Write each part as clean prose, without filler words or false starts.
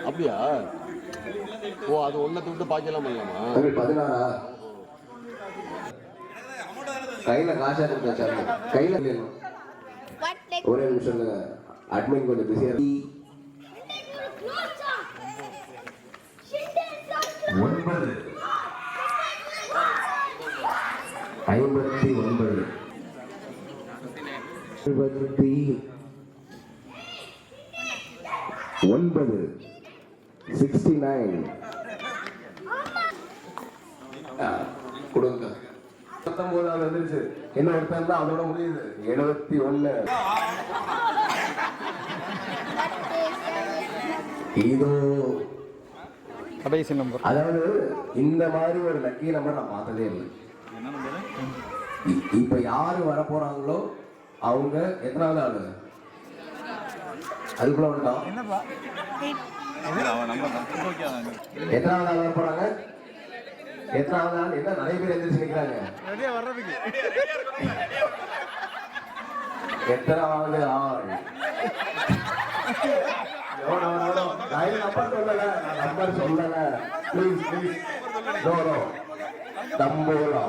அப்படியா? ஓ, அது ஒன்னத்தை விட்டு பாக்கலாம் பண்ணலாமா? 16 கையில காசா கொடுத்தாச்சு. கையில ஒரே நிமிஷம் அட்மின் கொஞ்சம் பிஸியா 69 கொடுங்க. 19 வந்துருச்சு. என்ன ஒருத்தன் தான் அதோட முடியுது. 71 இதோ கடைசி நம்பர். அதாவது இந்த மாதிரி ஒரு லக்கி நம்பர் நான் பார்த்ததே இல்லை. இப்ப யாரு வர போறாங்களோ அவங்க எத்தனாவது ஆளு அதுக்குள்ள வந்துட்டோம். எத்தனாவது ஆள் வர போறாங்க? எத்தனாவது ஆள்? என்ன நிறைய பேர் எந்திரிச்சு நிக்கிறாங்க. எத்தனாவது ஆள்? நம்பர் சொல்லல, நம்பர் சொல்லல. Please please. தம்போலா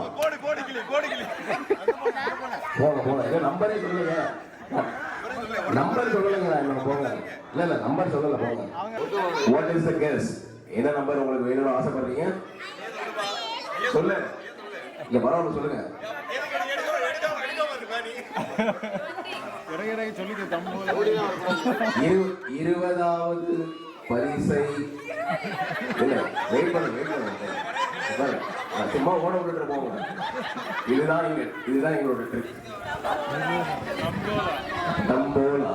போங்க போங்க. நம்பரே சொல்லுங்க. நம்பர் சொல்லுங்க. போங்க. இல்ல இல்ல நம்பர் சொல்லல, போங்க. What is the guess? என்ன நம்பர் உங்களுக்கு வேணும்னு ஆசைப்படுறீங்க? சொல்லு. இங்க பரவாயில்ல சொல்லுங்க. 20வது பரிசை வெயிட் பண்ணு. சும்மா ஓட விட்டுட்டு போங்க. இதுதான் எங்களோட ட்ரிக். தம்போலா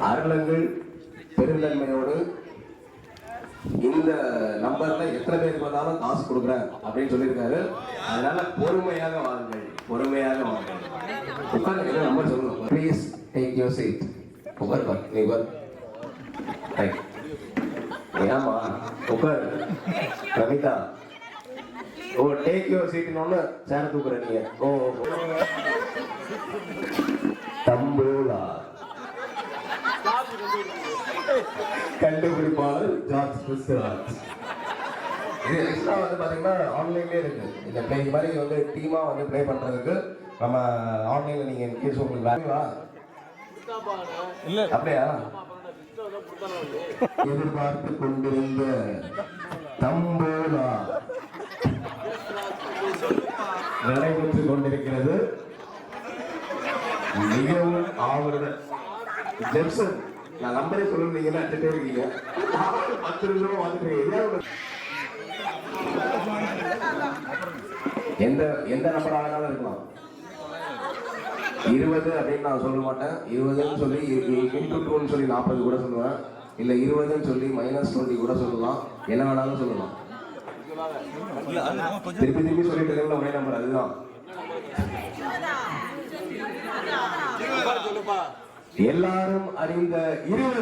அருளங்கள் பெருந்தன்மையோடு இந்த நம்பர்ல எத்தனை பேருக்கு வந்தாலும் காசு கொடுக்குறேன் அப்படின்னு சொல்லியிருக்காரு. அதனால பொறுமையாக வாருங்கள், பொறுமையாக வாருங்கள். உட்கார்ந்து நம்பர் சொல்லணும். Please take your seat. உட்கார் நீ உட்கார். ஏமா உட்கார் கவிதா. ஓ டேக் யுவர் சீட்னு ஒன்று சேர தூக்குற நீங்க. ஓ தம்போலா கண்டுபிடிப்பாளர் ஜார்ஜ் கிறிஸ்துவாஸ். இது எக்ஸ்ட்ரா வந்து பாத்தீங்கன்னா ஆன்லைன்லேயே இருக்கு. இந்த பிளே மாதிரி வந்து டீமா வந்து பிளே பண்றதுக்கு நம்ம ஆன்லைன்ல நீங்க கேஸ் உங்களுக்கு வேல்யூவா இல்ல அப்படியா எதிர்பார்த்து கொண்டிருந்த தம்போலா நடைபெற்றுக் கொண்டிருக்கிறது. மிகவும் ஆவலுடன் ஜெப்சன் நான் நம்பரே சொல்லுறீங்கன்னா அடிச்சுட்டே இருக்கீங்க. 10 நிமிஷமா வந்துட்டு எந்த நம்பர் ஆனாலும் இருக்கலாம். 20 அப்படின்னு நான் சொல்ல மாட்டேன். 20ன்னு சொல்லி இன்டூ 2ன்னு சொல்லி 40 கூட சொல்லுவேன். இல்ல 20ன்னு சொல்லி -20 கூட சொல்லலாம். என்ன வேணாலும் சொல்லலாம். திருப்பி திருப்பி சொல்லிட்டு இருக்க ஒரே நம்பர் அதுதான். எல்லாரும் அறிந்த 20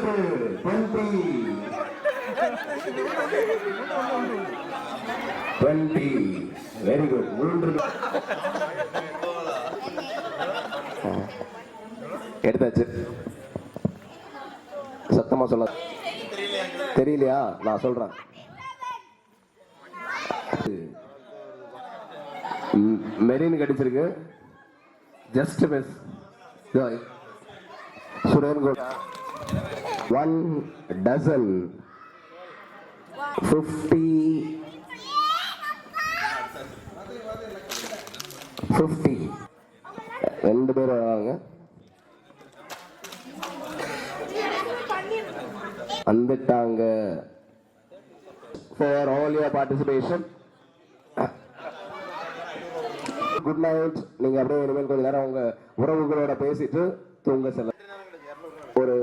வெரி குட். 3 எடுத்தாச்சு. சத்தமா சொல்ல தெரியலையா? நான் சொல்றேன். மெரின் கடிச்சிருக்கு. Just miss. சுரேன் கோட் 1 dozen 50 2 பேர் வராங்க. வந்துட்டாங்க. For all your participation. Good night. நீங்க அப்படியே இனிமேல் கொஞ்ச நேரம் உங்க உறவுகளோட பேசிட்டு தூங்க செல்ல. ஒரு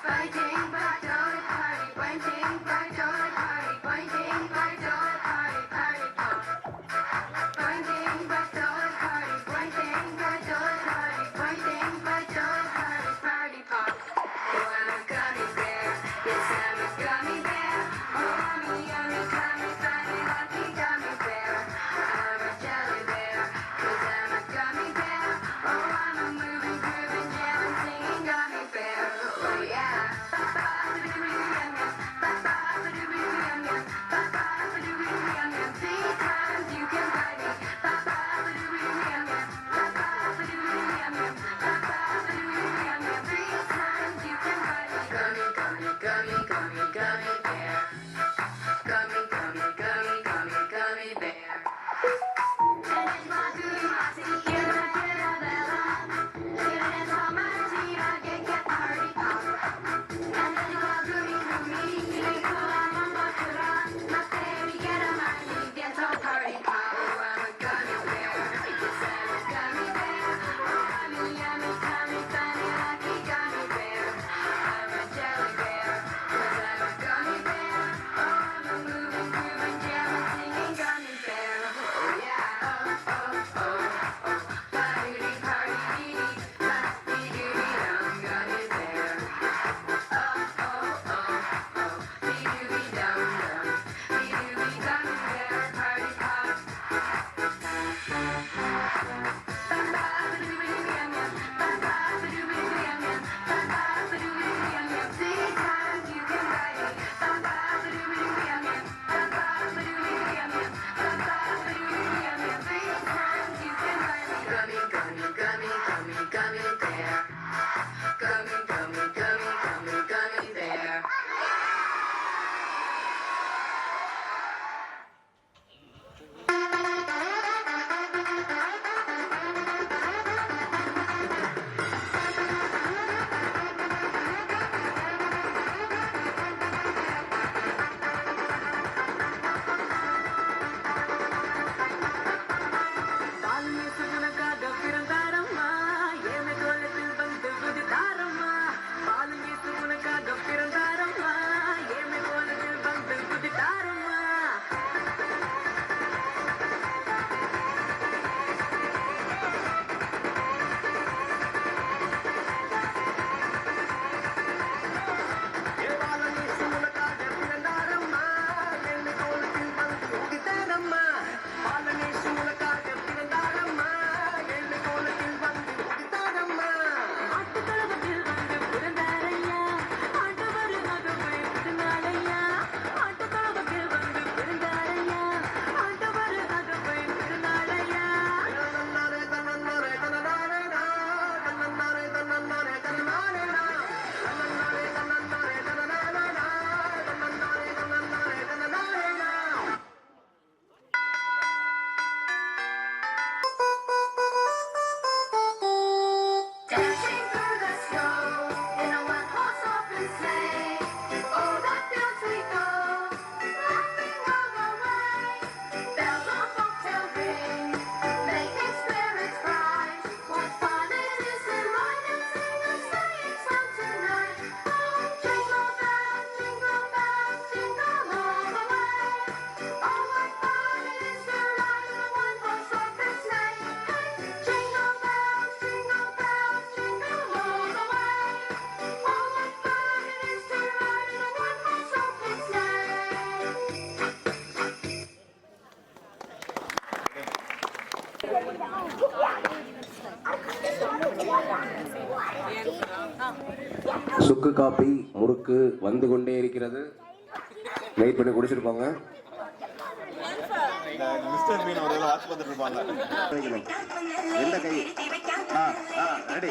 Fighting, but don't party, fighting, but don't party, fighting. சுக்கு காப்பி முறுக்கு வந்து கொண்டே இருக்கிறது. வெயிட் பண்ணி குடிச்சிட்டு போங்க. மிஸ்டர் மீன் ஒரு வாட்ச் பார்த்துட்டு இருப்பாங்க. எந்த கை? Ready.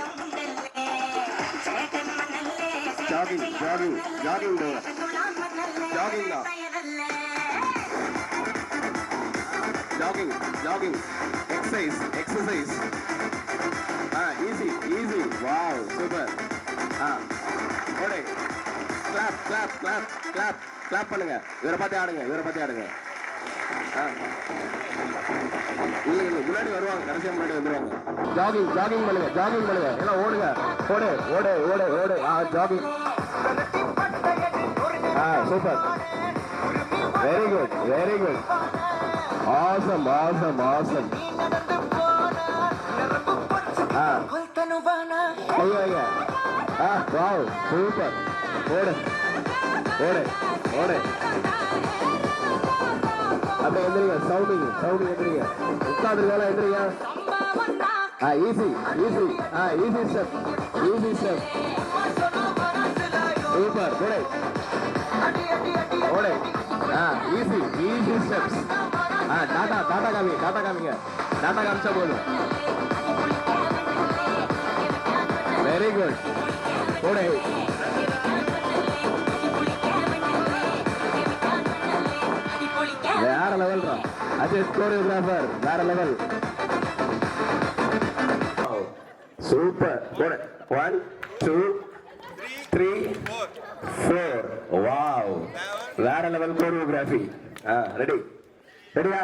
Jogging jogging jogging jogging தான். Jogging jogging exercise exercise. Easy easy. Wow super. ஓடே. Clap clap clap clap clap பண்ணுங்க. இவரை பார்த்து ஆடுங்க, இவரை பார்த்து ஆடுங்க. இல்லை இல்லை முன்னாடி வருவாங்க, கடைசியாக முன்னாடி வந்துருவாங்க. ஜாகிங் ஜாகிங் பண்ணுங்க, ஜாகிங் பண்ணுங்க, எல்லாம் ஓடுங்க. ஓடு ஓடு ஓடு ஓடு. Jogging. Super. Very good very good. Awesome awesome awesome. ஐயோ ஐயா. Wow super. ஓடு ஓடு ஓடு. அப்படியே எந்திரிங்க. சவுண்டிங் சவுண்டிங் எந்திரிங்க. உட்காந்துருக்கால எந்திரிங்க. Easy easy. Easy step easy step. Super. ஓடு ஓடு. Easy easy steps. Tata Tata காமி டாடா காமிங்க. டாடா காமிச்சா போதும். Very good. ஓடு. வேற லெவல் தான். அஜித் கோரியோகிராஃபர் வேற லெவல். சூப்பர். 1 2 3 4. வாவ் வேற லெவல் கோரியோகிராஃபி. ரெடி ரெடியா?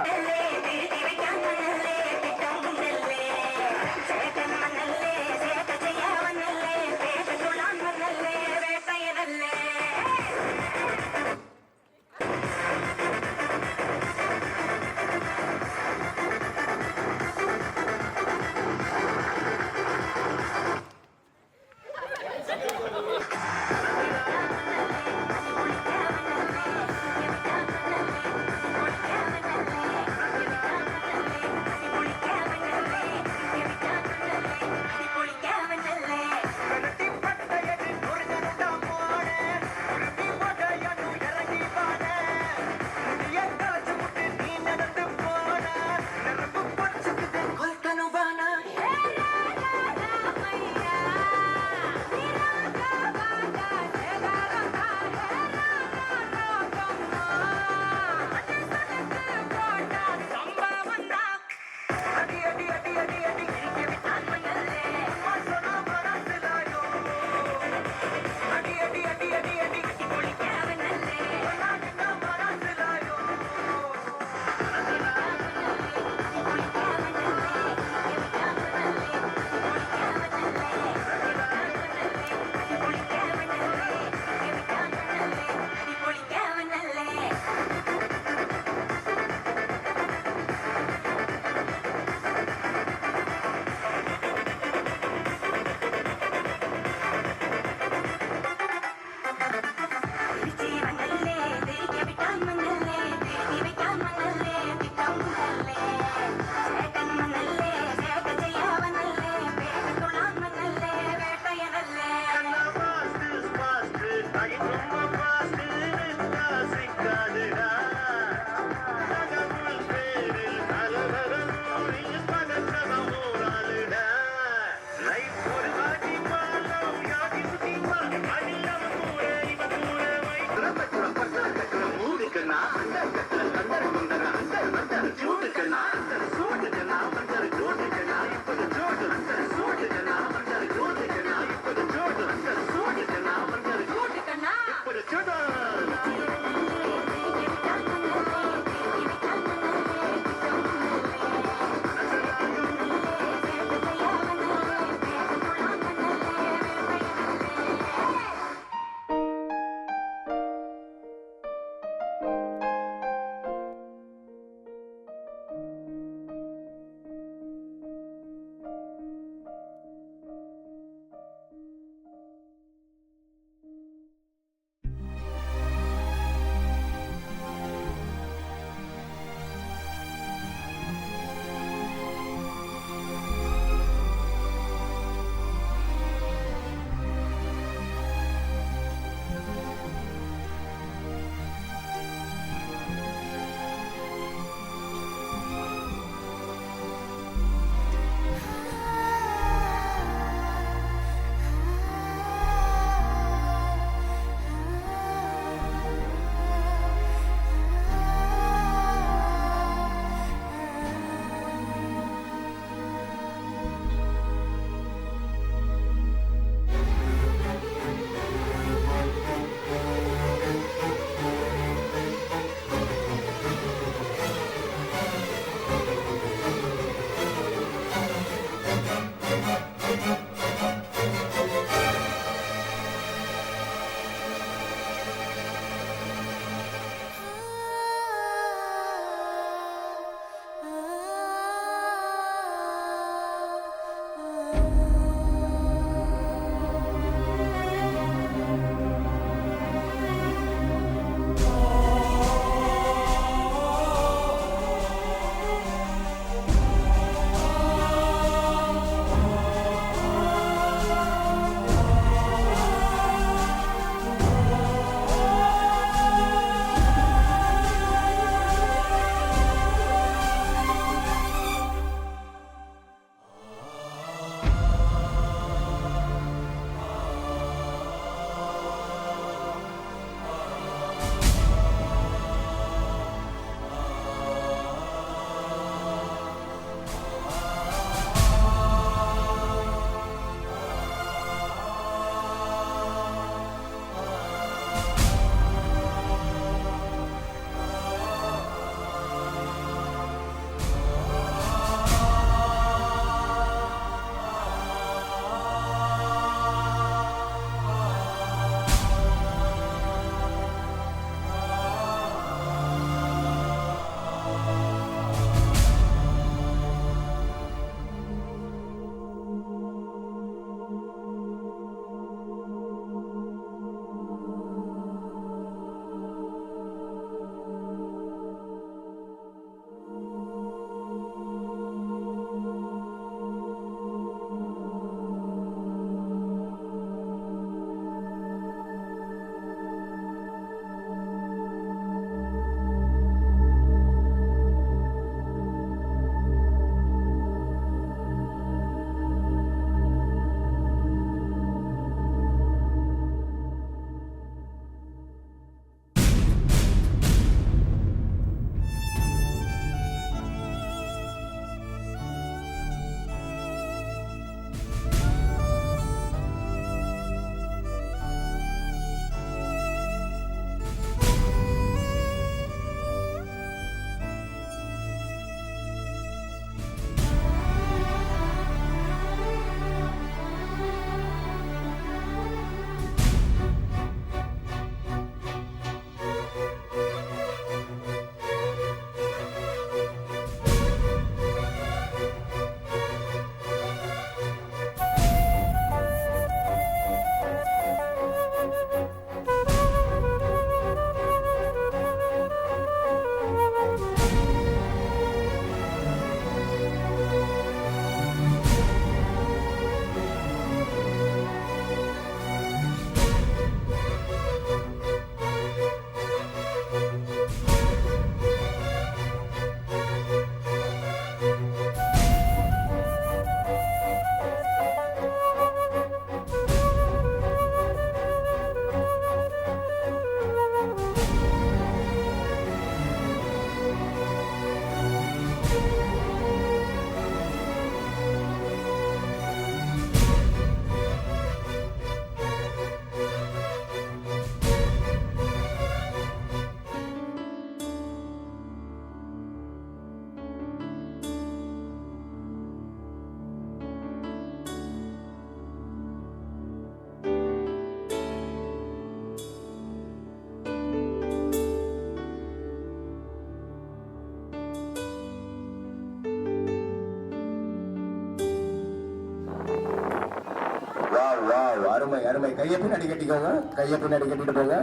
அருமை அருமை. கையை பின்னாடி கட்டிக்கோங்க, கையை பின்னாடி கட்டிட்டு போங்க.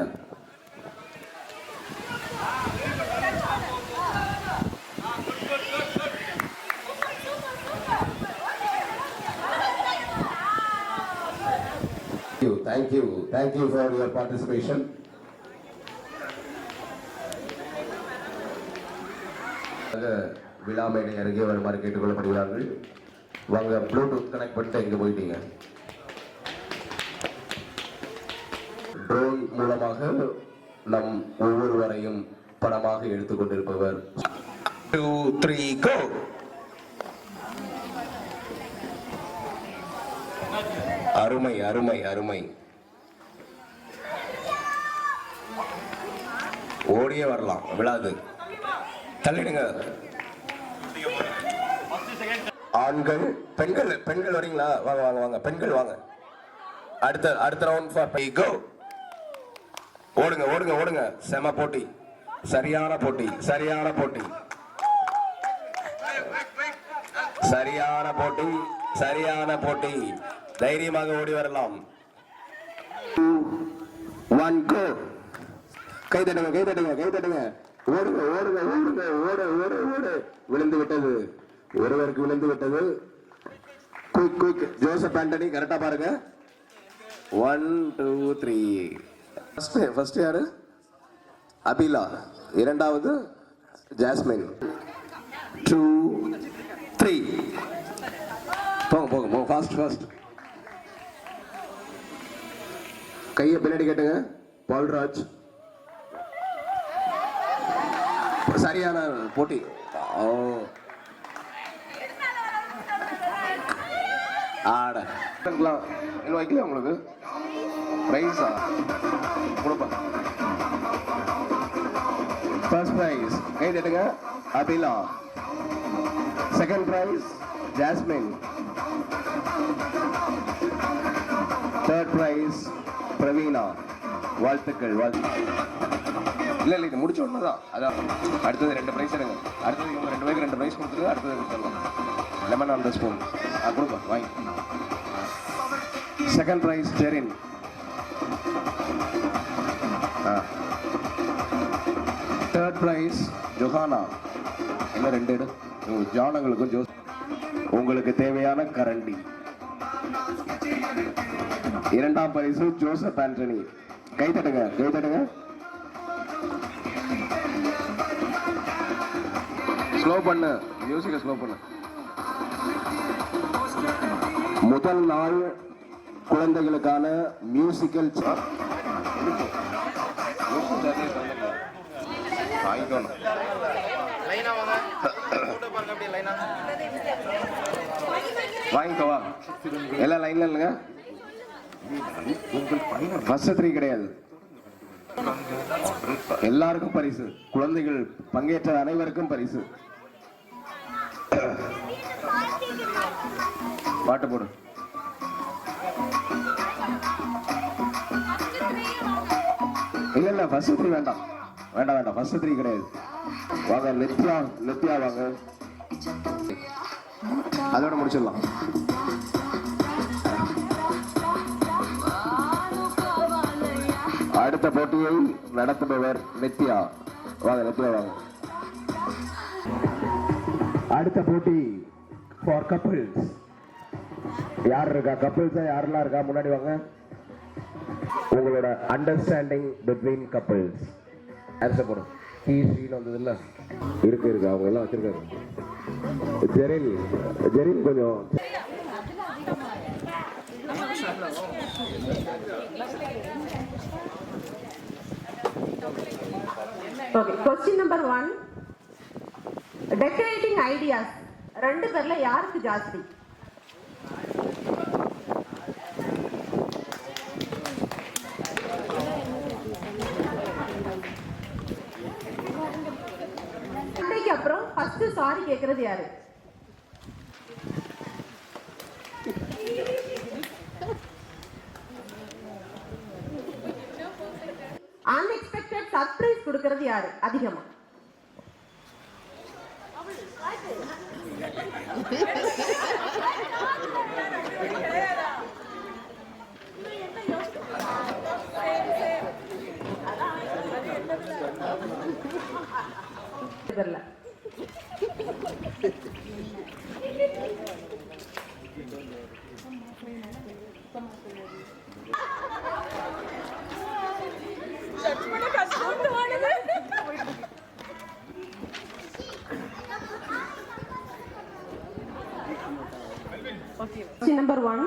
Thank you for your participation. விழா மேடை அருகே வருமாறு கேட்டுக்கொள்ளப்படுகிறார்கள். வாங்க, ப்ளூடூத் கனெக்ட் பண்ணிட்டு எங்க போயிட்டீங்க. ட்ரோன் மூலமாக நம் ஒவ்வொருவரையும் படமாக எடுத்துக்கொண்டிருப்பவர் 2 3 go. அருமை அருமை அருமை. ஓடியே வரலாம், விழாது. தள்ளிடுங்க. ஆண்கள் பெண்கள் பெண்கள் வரீங்களா? வாங்க வாங்க வாங்க, பெண்கள் வாங்க. அடுத்த ரவுண்ட் ஃபார் கோ. ஓடுங்க ஓடுங்க ஓடுங்க. செம போட்டி, சரியான போட்டி, சரியான போட்டி, சரியான போட்டி, சரியான போட்டி. தைரியமாக ஓடி வரலாம். 1 go. கை தட்டுங்க கை தட்டுங்க கை தட்டுங்க. ஓடுங்க ஓடுங்க ஓடுங்க ஓடு ஓடு ஓடு. விழுந்து விட்டது, ஒருவருக்கு விழுந்து விட்டது. Quick quick. ஜோசப் ஆண்டனி கரெக்டா பாருங்க. 1 2 3. ஃபர்ஸ்ட் யாரு? அபிலா. இரண்டாவது ஜாஸ்மின். 2 3. போங்க போங்க போங்க, ஃபாஸ்ட் ஃபாஸ்ட். கையை பின்னாடி கேட்டுங்க. பால்ராஜ். சரியான போட்டி. ஆட வைக்கல உங்களுக்கு பிரைஸா கொடுப்பா. ஃபர்ஸ்ட் பிரைஸ் கை தட்டுங்க, Abila. Second prize Jasmine. Third prize Praveena. வாழ்த்துக்கள் வாழ்த்துக்கள். இல்லை இல்லை, இது முடிச்ச ஒன்று தான். அதான் அடுத்தது 2 பிரைஸ் எடுங்க. அடுத்தது இவங்க 2 பேருக்கு 2 பிரைஸ் கொடுத்துருங்க. அடுத்தது கொடுத்துடலாம். லெமன் ஆன் த ஸ்பூன் கொடுப்பா, வாங்கி. Second prize Jerin. Third prize Johanna. இன்னும் 2 எடு. ஜானங்களுக்கும் ஜோஸ். உங்களுக்கு தேவையான கரண்டி. இரண்டாம் பரிசு ஜோசப் ஆண்டனி. கை தட்டுங்க கை தட்டுங்க. ஸ்லோ பண்ணு, மியூசிக்கை ஸ்லோ பண்ணு. முதல் நாள் குழந்தைகளுக்கான மியூசிக்கல் வாங்கிக்கோவா. எல்லாம் லைன்ல இல்லைங்க. ஃபர்ஸ்ட் 3 கிடையாது, எல்லாருக்கும் பரிசு. குழந்தைகள் பங்கேற்ற அனைவருக்கும் பரிசு. பாட்டு போடு. இல்ல இல்ல, ஃபர்ஸ்ட் 3 வேண்டாம் வேண்டாம் வேண்டாம். ஃபர்ஸ்ட் 3 கிடையாது. வாங்க நித்யா, நித்யா வாங்க. அதோட முடிச்சிடலாம். அடுத்த போட்டியை நடத்துபவர் நித்யா. வாங்க நித்யா வாங்க. அடுத்த போட்டி ஃபார் கப்பிள்ஸ். யார் இருக்கா? கப்பிள்ஸா யாரெல்லாம் இருக்கா? முன்னாடி வாங்க. உங்களோட அண்டர்ஸ்டாண்டிங் பிட்வீன் கப்பிள்ஸ் ஆன்சர் போடும். ஹீஸ்ரீன்னு வந்தது இல்லை, இருக்கு இருக்கு, அவங்க எல்லாம் வச்சிருக்காங்க. ஜெரின் ஜெரின் கொஞ்சம். Okay, question number 1. Decorating ideas. 2 பேர்ல யாருக்கு ஜாஸ்தி? சண்டைக்கு அப்புறம் ஃபர்ஸ்ட் சாரி கேக்குறது யாரு? அன்எக்ஸ்பெக்டட் சர்ப்ரைஸ் கொடுக்கிறது யாரு அதிகமா? பேர்ல. Question number 1.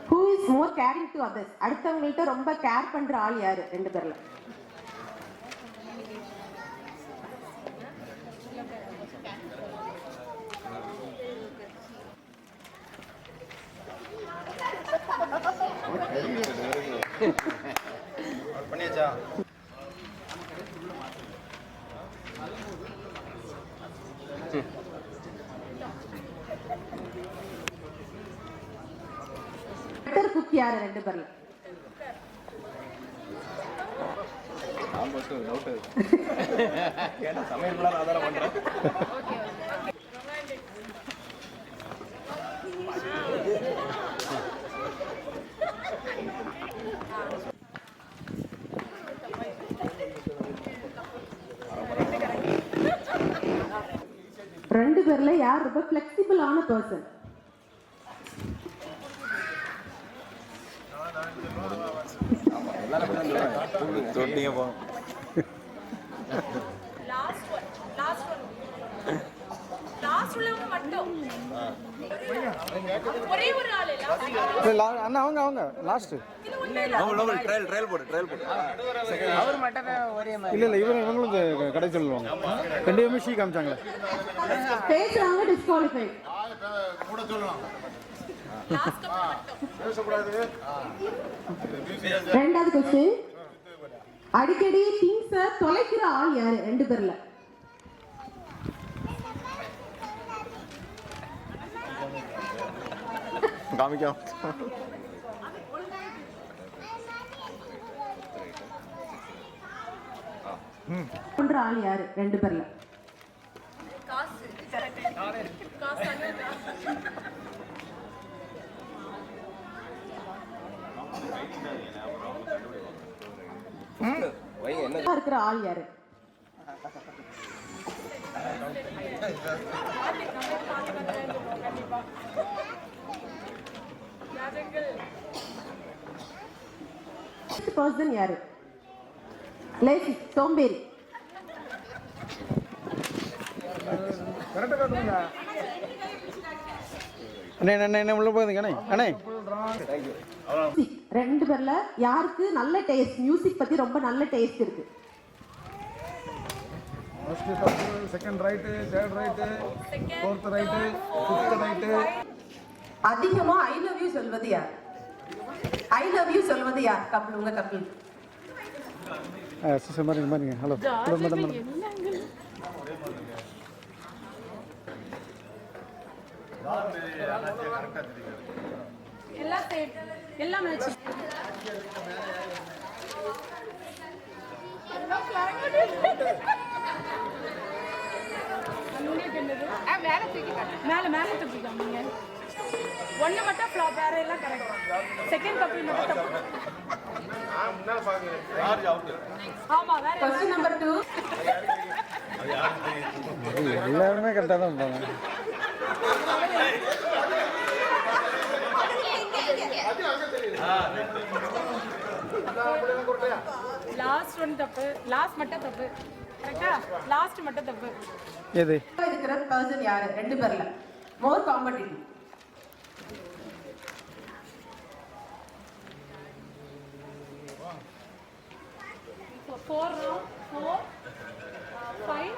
Who is more caring to others? அடுத்தவங்கள்ட்ட ரொம்ப கேர் பண்ற ஆள் யாரு? ரெண்டு பேர்ல. பண்ணியாச்சா? பெட்டர் குக் யாரு? ரெண்டு பேர்ல. ஆல்மோஸ்ட் டவுட் கேட்டா சமையல் ஆதாரம் பண்றேன். ரெண்டு பேர்ல யார் ரொம்ப ஃபிளெக்சிபிளான பர்சன்? தொட்டிங்க போ. அண்ணா அவங்க லாஸ்ட் ட்ரையல் போடு. இல்ல இவங்களும் கடை சொல்லுவாங்க. 2 பேருமே ஷீ காமிச்சாங்களே. பேசுறாங்க டிஸ்குவாலிஃபைட். ரெண்டாவது क्वेश्चन. அடிக்கடி திங்ஸ் தொலைக்கிற ஆள் யாரு? ரெண்டு பேர்ல. காமிக்கோ. பண்ற ஆள் யாரு? ரெண்டு பேர்ல. இருக்கிற ஆள் யாரு? பர்சன் யாரு? லேசி, சோம்பேறி. என்ன உள்ள போகுதுங்க அண்ணே. ரெண்டு பேர்ல யாருக்கு நல்ல டேஸ்ட்? மியூசிக் பத்தி ரொம்ப நல்ல டேஸ்ட் இருக்கு. Second right, third right, fourth right, fifth right. அதிகமா ஐ லவ் யூ சொல்வது யார்? ஐ லவ் யூ சொல்வது யார்? கப்பல், உங்க கப்பல். சிஸ்டர் மாரிங்க. Hello madam. எல்லாம் மேட்ச். மேல தூக்கி காமிங்க. ஒண்ணு மட்டும் ஃப்ளாப், வேற எல்லாம் கரெக்ட். செகண்ட் கப்பல் மட்டும் தப்பு. முன்னால பாருங்க. யார் அவுட்? ஆமா, வேற. Question number 2. எல்லாரும் கரெக்ட்டா தான் போறாங்க. லாஸ்ட் ஒன் தப்பு. லாஸ்ட் மட்டும் தப்பு. கரெக்ட்டா? லாஸ்ட் மட்டும் தப்பு. எது? இருக்கிற பர்சன் யாரு? ரெண்டு பேர்ல மோர் காம்படிட்டிவ். Four, 5.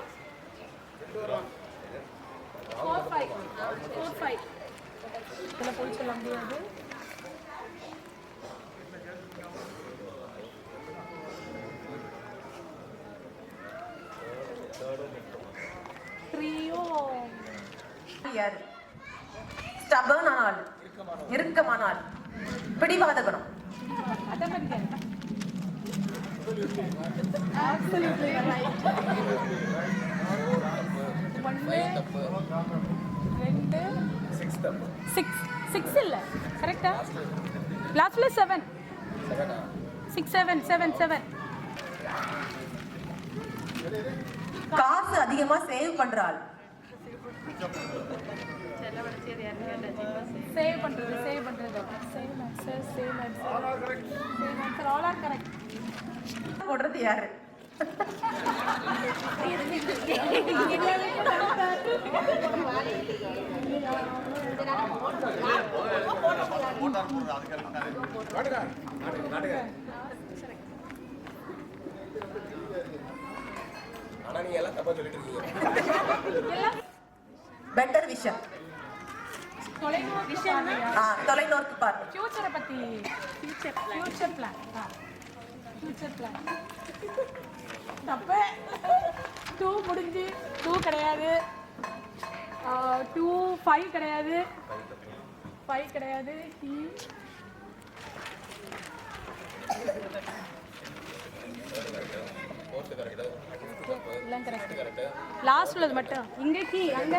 4, 5. இதெல்லாம் போய் சொல்ல முடியாது. ட்ரியோ யார்? ஸ்டபர்ன் ஆனாள், இறுக்கமானாள், பிடிவாத குணம். அத மாதிரி absolutely right. 6 இல்ல கரெக்ட்டா? லாஸ்ட்ல 7. 6 7 7 7. காசு அதிகமா சேவ் பண்ற ஆள். சேவ் பண்றது save answer all are correct. போடுறது யாரு? ஆனா நீங்க எல்லாம் தப்பா சொல்லிட்டு இருக்கீங்க. Better vision. தொலைநோக்கு பார்வை. ஃபியூச்சரை பத்தி ஃபியூச்சர் பிளான் தப்பு. 2 முடிஞ்சு 2 கிடையாது. 2 5 கிடையாது. 5 கிடையாது. எல்லாம் கரெக்ட். லாஸ்ட் உள்ளது மட்டும் இங்க கீ அங்க